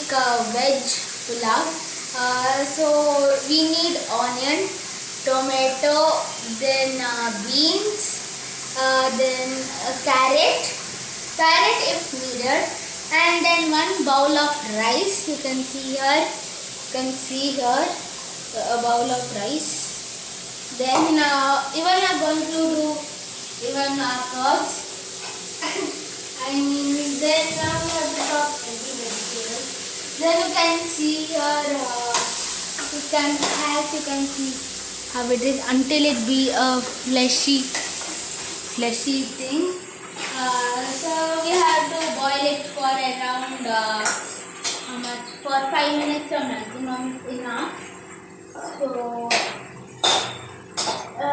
make veg pulao. So we need onion, tomato, then beans, then carrot if needed, and then 1 bowl of rice. You can see here a bowl of rice. Then even we are going to do even herbs. Then now we have to chop every vegetable. Then you can see here, you can see how it is until it be a fleshy thing. So we have to boil it for around how much? For 5 minutes or maximum enough. So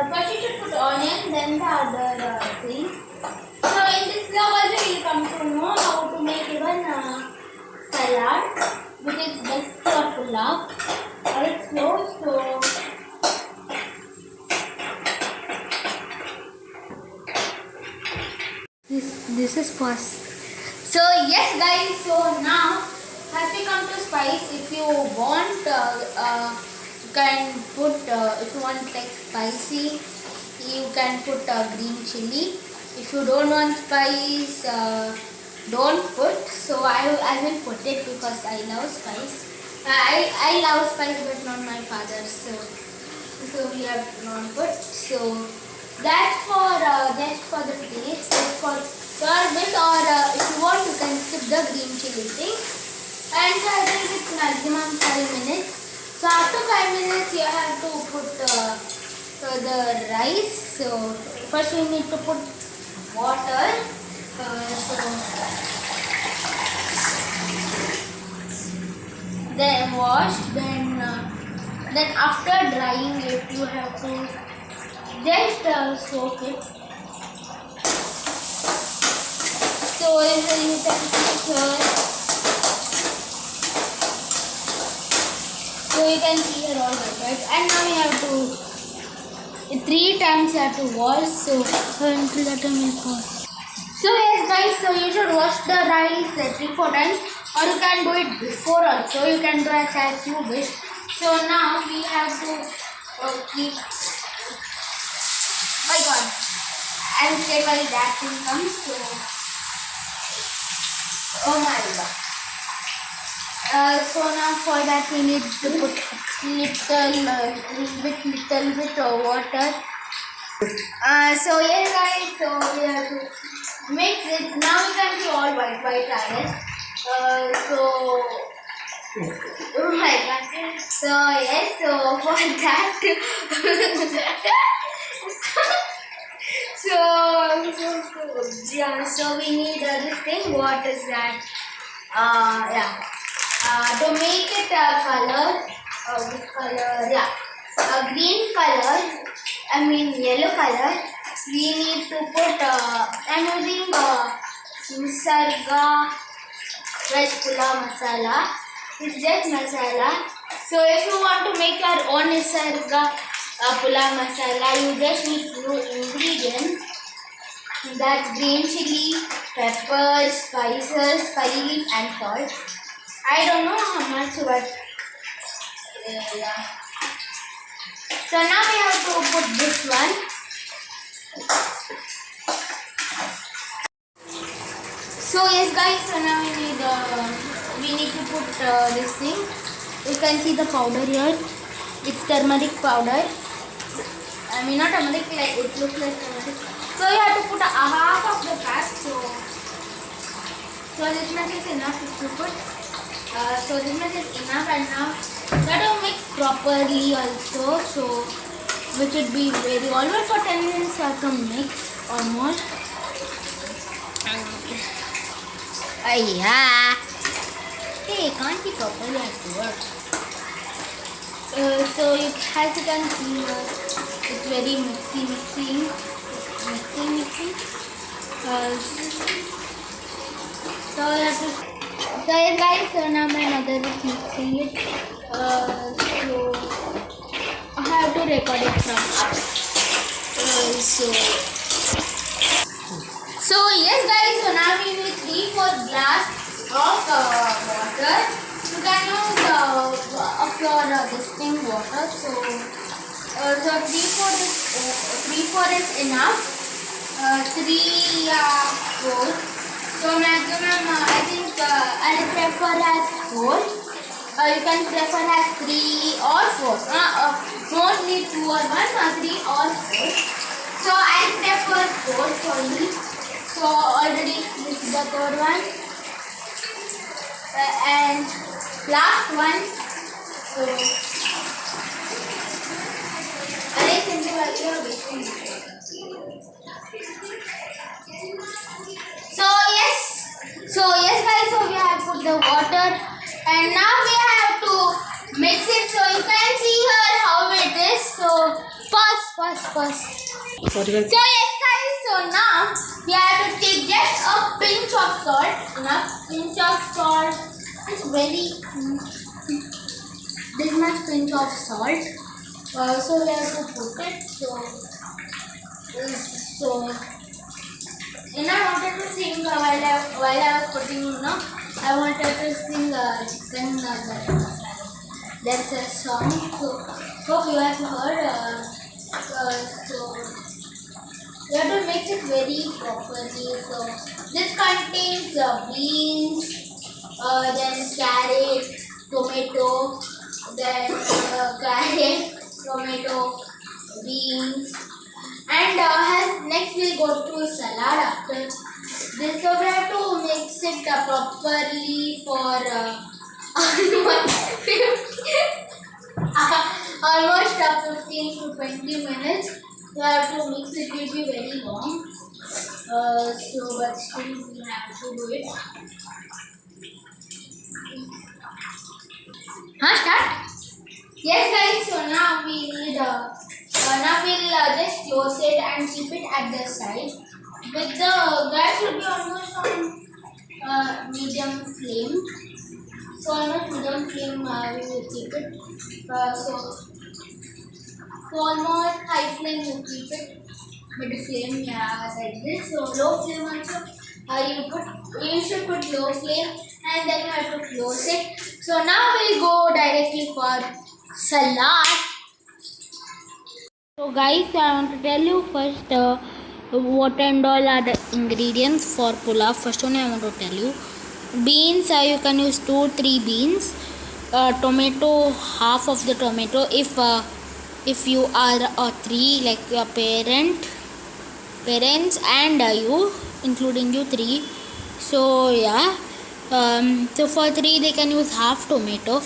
first you should put onion, then the other thing. So in this vlog also we will come to know how to make even salad, which is best for pulao. Also, this is fast. So yes guys, so now as we come to spice, if you want you can put if you want like spicy, you can put green chili. If you don't want spice, don't put. So I will put it because I love spice. I love spice, but not my father. So we have not put. So that's for the taste. That's for your bit, or if you want, you can skip the green chili thing. And so I think it's maximum 5 minutes. So after 5 minutes, you have to put the rice. So first we need to put water. Then wash. Then after drying it, you have to just soak it. So you can see here. So you can see here all right. And now we have to 3 times you have to wash. So until that time you pause. So yes guys, so you should wash the rice 3-4 times, or you can do it before also. You can do it as you wish. So now we have to keep. My God, I'm scared while that thing comes. So oh my God. So now for that we need to put little bit of water. So yes guys, so we have to mix it. Now we can see all white iron. Oh my God. So yes, so for that so we need this thing. What is that? To make it a color, which color? Yeah, a green color. Yellow color. We need to put. I'm using Nisarga veg pulao masala. It's just masala. So if you want to make your own Nisarga pulao masala, you just need few ingredients. That's green chili, peppers, spices, curry leaf, and salt. I don't know how much, but yeah. So now we have to put this one. So yes guys, so now we need to put this thing. You can see the powder here. It's turmeric powder. Not turmeric, like it looks like turmeric. So you have to put a half of the pack. So this much is enough to put. So this much is enough, and now that will mix properly also. So which would be very almost for 10 minutes you have to mix almost. Yeah. Hey, can't be properly at work. So as you can see, it's very mixing. So yes guys, so now my mother is mixing it. So I have to record it from up. So yes guys, so now we need 3/4 glass of water. you can use of your distinct water. So the 3/4 is enough. 4. So maximum I think I'll prefer as 4. You can prefer as 3 or 4. Mostly 2 or 1 or 3 or 4. So I'll prefer 4 for me. So already this is the third one. And last one. So yes guys, so we have put the water and now we have to mix it. So you can see here how it is. So pause. So yes guys, so now we have to take just a pinch of salt. Pinch of salt. It's very this much pinch of salt. So we have to put it. So and I wanted to sing while I was putting, I wanted to sing chicken there's a song. So hope you have heard. So you have to mix it very properly. So this contains beans, then carrot, tomato, then carrot, tomato, beans, and next we'll go to salad after this. So we have to mix it properly for almost 15 to 20 minutes. We have to mix it. It will be very long. But still we have to do it. Start? Yes guys, so now we need now we'll just close it and keep it at the side. With the gas will be almost on medium flame. So almost medium flame we will keep it. So almost high flame you keep it. Mid flame, like this. So low flame also you should put low flame and then you have to close it. So now we'll go directly for salad. So guys, I want to tell you first what and all are the ingredients for pulao. First one I want to tell you. Beans, you can use 2-3 beans. Tomato, half of the tomato. If you are 3, like your parents and you, including you 3. So yeah. So for 3 they can use half tomato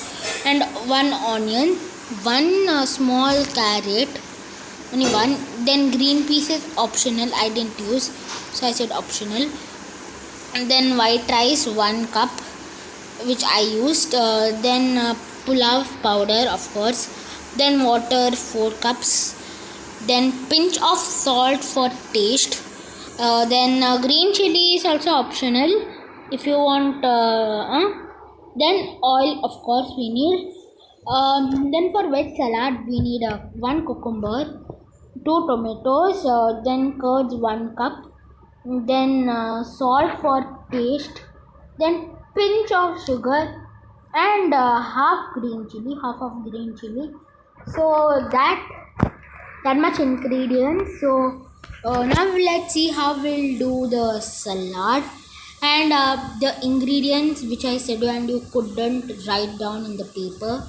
and 1 onion, 1 small carrot, only 1. Then green peas is optional, I didn't use, so I said optional. And then white rice 1 cup, which I used. Then pulao powder, of course. Then water 4 cups. Then pinch of salt for taste. Then green chili is also optional if you want. Then oil, of course, we need. Then for veg salad we need 1 cucumber, 2 tomatoes, then curds 1 cup, then salt for taste, then pinch of sugar and half of green chili. So that much ingredients. So now let's see how we'll do the salad. And the ingredients which I said and you couldn't write down in the paper,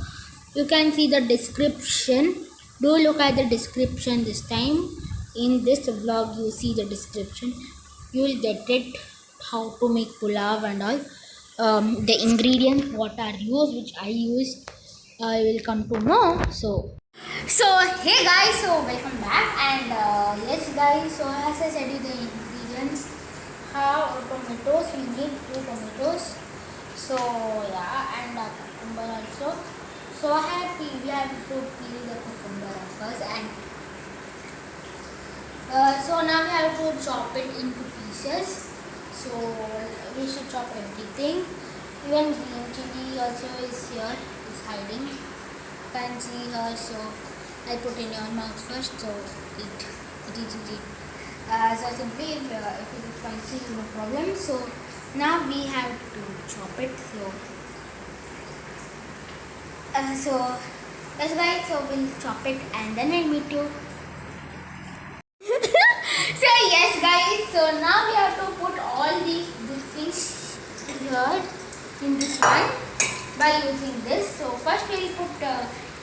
you can see the description. Do look at the description this time. In this vlog you see the description. You will get it how to make pulao and all. The ingredients what are used, which I used, I will come to know. So hey guys, so welcome back. And yes guys, so as I said you the ingredients. Tomatoes, we need 2 tomatoes. So yeah, and cucumber also. So we have to peel the cucumber of course, and so now we have to chop it into pieces. So we should chop everything. Even green chili also is here, is hiding. You can see here. So I put in your mouth first. So eat. So simply if it is spicy, no problem. So now we have to chop it. So So yes guys, so we'll chop it and then I'll meet you. So yes guys, so now we have to put all these things here in this one by using this. So first we'll put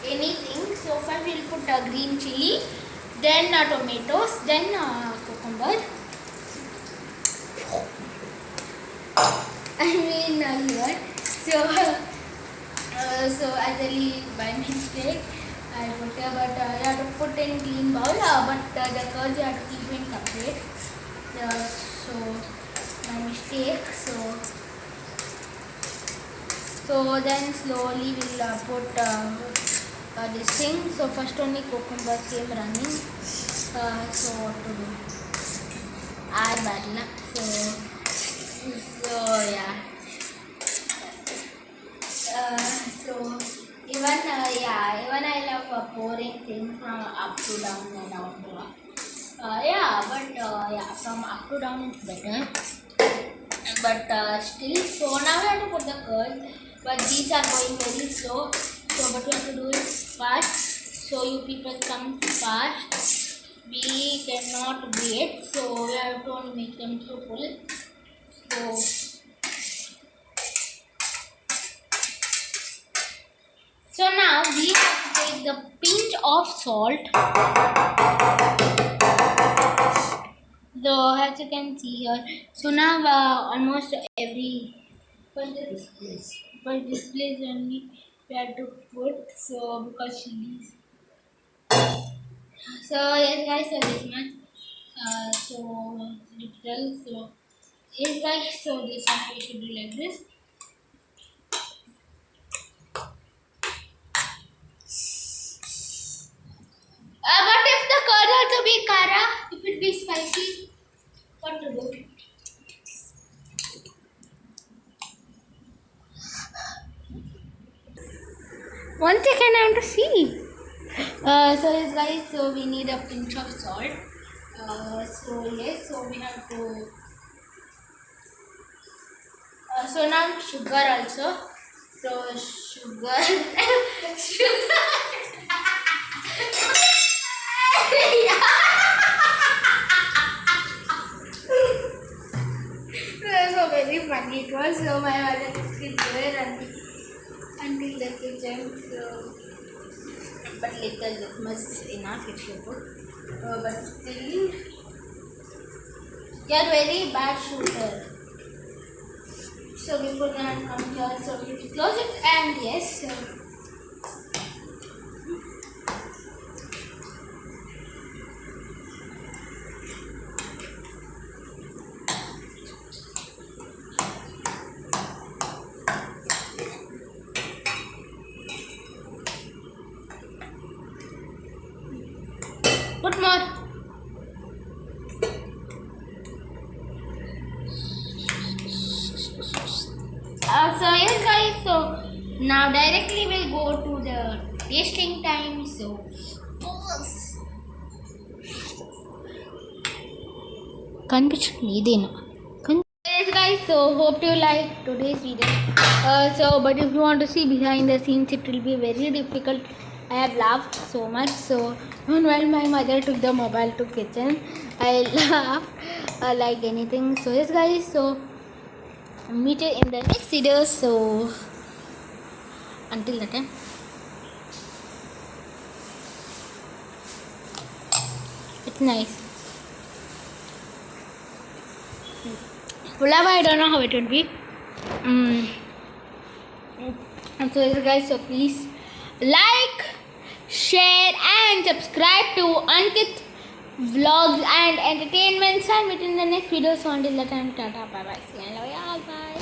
anything. So first we'll put green chili, then tomatoes, then cucumber. I mean here. So actually by mistake I put but you have to put in clean bowl. But the curds you have to keep in separate. So my mistake. So then slowly we'll put this thing. So first only cucumber came running. So what to do? Add bad luck. So yeah. So even I love pouring things from up to down and down to up. From up to down it's better. But still, so now we have to put the curd. But these are going very slow. So what we have to do is fast. So you people come fast. We cannot wait. So we have to only make them so full. So now we have to take the pinch of salt. So as you can see here, so now almost every for this place only we have to put, so because chilies. So yes guys, so this much. So little. So yes guys, so this one we should do like this. What if the curd also be kara? If it be spicy, what to do? One second, I want to see. So yes guys, so we need a pinch of salt. So yes, so we have to. So now sugar also. So sugar. Sugar. So very funny it was. So my mother is still there until the kitchen. So, but little much enough if you put. But still, you are very bad shooter. So before the hand comes here, so we close it and yes. So, put more. So yes guys, so now directly we'll go to the tasting time. So yes guys, so hope you like today's video. But if you want to see behind the scenes, it will be very difficult. I have laughed so much. So while my mother took the mobile to kitchen, I laughed like anything. So yes guys, so meet you in the next video. So until that time, it's nice. Pulava, I don't know how it would be. So yes guys, so please like, share and subscribe to Ankit Vlogs and Entertainments. I'll meet in the next video. So until that time, tata, bye bye. See you. Bye.